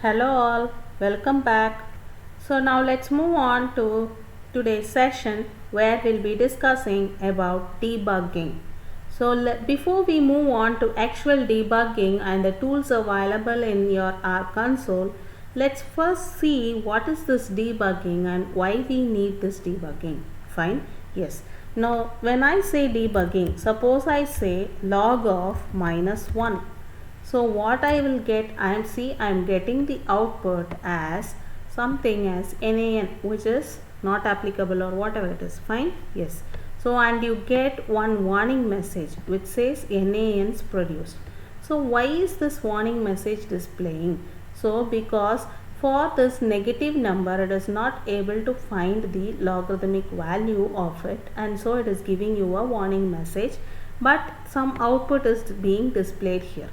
Hello all, welcome back. So now let's move on to today's session where we'll be discussing about debugging. Before we move on to actual debugging and the tools available in your R console, let's first see what is this debugging and why we need this debugging. Fine? Yes. Now when I say debugging, suppose I say log of -1. So what I will get, I am getting the output as something as NaN, which is not applicable or whatever it is. Fine? Yes. So and you get one warning message which says NaNs produced. So why is this warning message displaying? So because for this negative number it is not able to find the logarithmic value of it, and so it is giving you a warning message, but some output is being displayed here.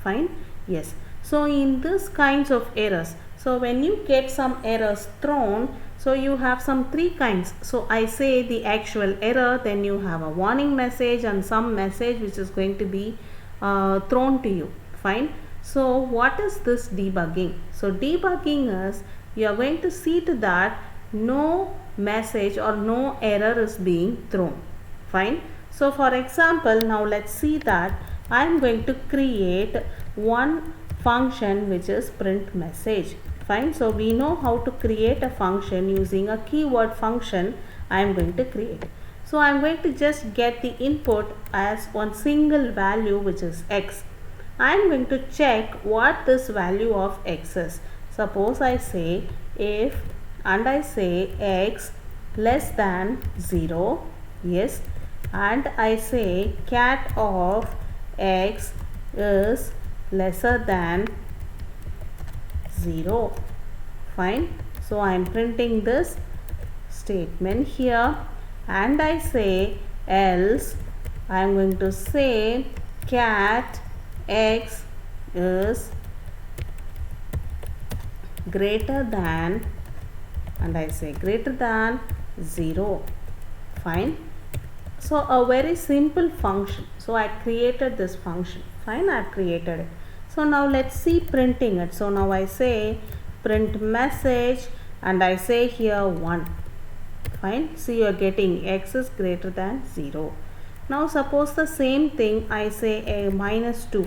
Fine? Yes. So in this kinds of errors, so when you get some errors thrown, so you have some three kinds. So I say the actual error, then you have a warning message and some message which is going to be thrown to you. Fine? So what is this debugging? So debugging is you are going to see to that no message or no error is being thrown. Fine? So for example, now let's see that I am going to create one function which is print message. Fine. So we know how to create a function using a keyword function. I am going to create. So I am going to just get the input as one single value which is x. I am going to check what this value of x is. Suppose I say if and I say x less than 0. Yes. And I say cat of x is lesser than 0. Fine. So I am printing this statement here, and I say else I am going to say cat x is greater than, and I say greater than 0. Fine. So a very simple function. So I created this function. Fine, I have created it. So now let's see printing it. So now I say print message and I say here 1. Fine. So you are getting x is greater than 0. Now suppose the same thing I say a -2.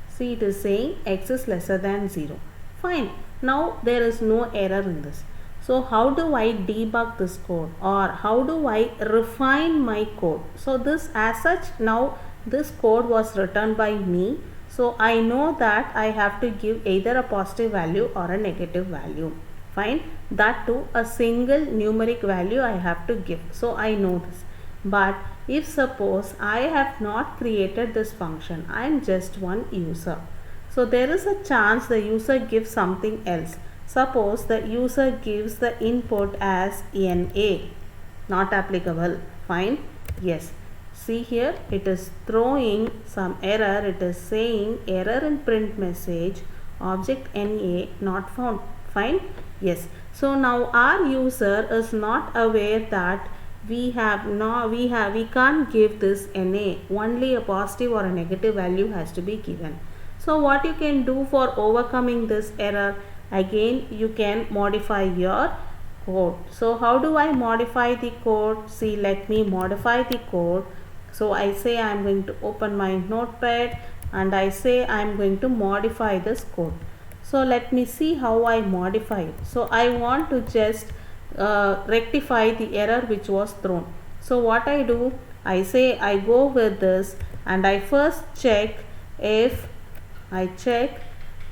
See, it is saying x is lesser than 0. Fine. Now there is no error in this. So how do I debug this code, or how do I refine my code? So this as such, now this code was written by me. So I know that I have to give either a positive value or a negative value. Fine. That too a single numeric value I have to give. So I know this. But if suppose I have not created this function, I am just one user. So there is a chance the user gives something else. Suppose the user gives the input as NA, not applicable. Fine. Yes. See here, it is throwing some error. It is saying error in print message, object NA not found. Fine. Yes. So now our user is not aware that we can't give this NA. Only a positive or a negative value has to be given. So what you can do for overcoming this error? Again, you can modify your code. So how do I modify the code? See, let me modify the code. So I say I am going to open my notepad and I say I am going to modify this code. So let me see how I modify it. So I want to just rectify the error which was thrown. So what I do, I say I go with this and I first check if I check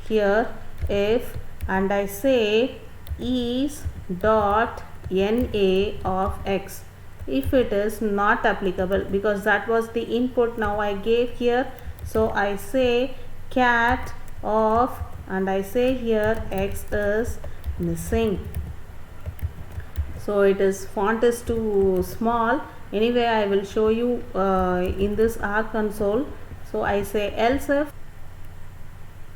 here if and I say is dot NA of x. If it is not applicable, because that was the input now I gave here, so I say cat of and I say here x is missing. So it is font is too small. Anyway, I will show you in this R console. So I say else if.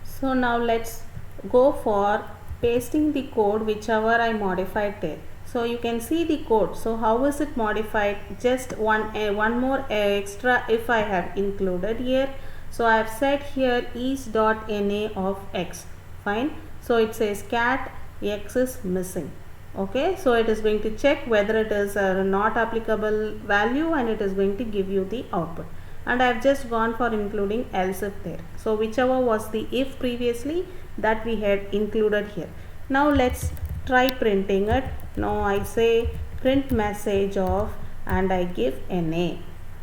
So now let's go for pasting the code whichever I modified there. So you can see the code. So how is it modified? Just one more extra if I have included here. So I have said here is.na of x. Fine. So it says cat x is missing. Okay, so it is going to check whether it is a not applicable value, and it is going to give you the output. And I have just gone for including else if there. So whichever was the if previously, that we had included here. Now let's try printing it. Now I say print message of, and I give NA.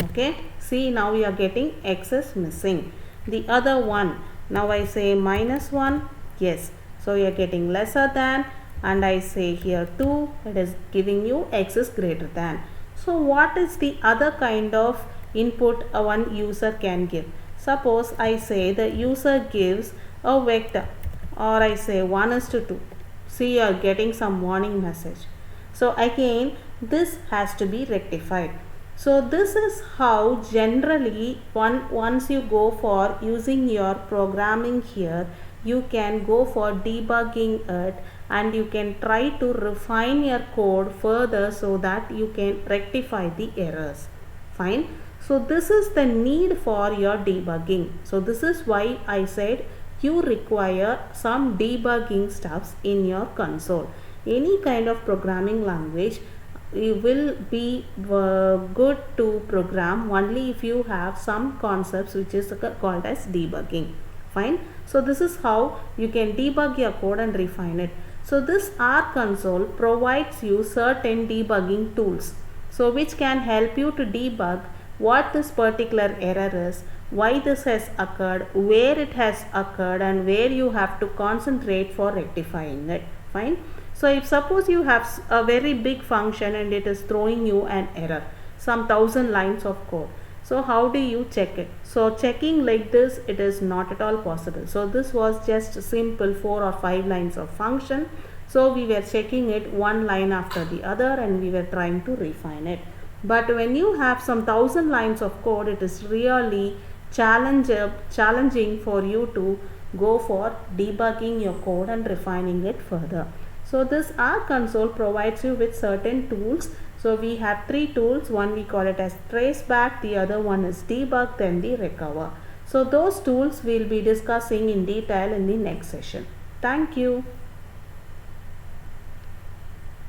Okay, see, now we are getting x is missing. The other one, now I say -1, yes, so you are getting lesser than, and I say here 2, it is giving you x is greater than. So what is the other kind of input one user can give? Suppose I say the user gives a vector, or I say 1:2. See, you are getting some warning message. So again, this has to be rectified. So this is how generally once you go for using your programming here, you can go for debugging it, and you can try to refine your code further so that you can rectify the errors. Fine. So this is the need for your debugging. So this is why I said you require some debugging stuffs in your console. Any kind of programming language, you will be good to program only if you have some concepts which is called as debugging. Fine. So this is how you can debug your code and refine it. So this R console provides you certain debugging tools, so which can help you to debug what this particular error is, why this has occurred, where it has occurred, and where you have to concentrate for rectifying it. Fine. So if suppose you have a very big function and it is throwing you an error, some 1000 lines of code. So how do you check it? So checking like this, it is not at all possible. So this was just simple 4 or 5 lines of function. So we were checking it one line after the other, and we were trying to refine it. But when you have some 1000 lines of code, it is really challenging for you to go for debugging your code and refining it further. So this R console provides you with certain tools. So we have 3 tools. One we call it as traceback, the other one is debug, then the recover. So those tools we'll be discussing in detail in the next session. Thank you.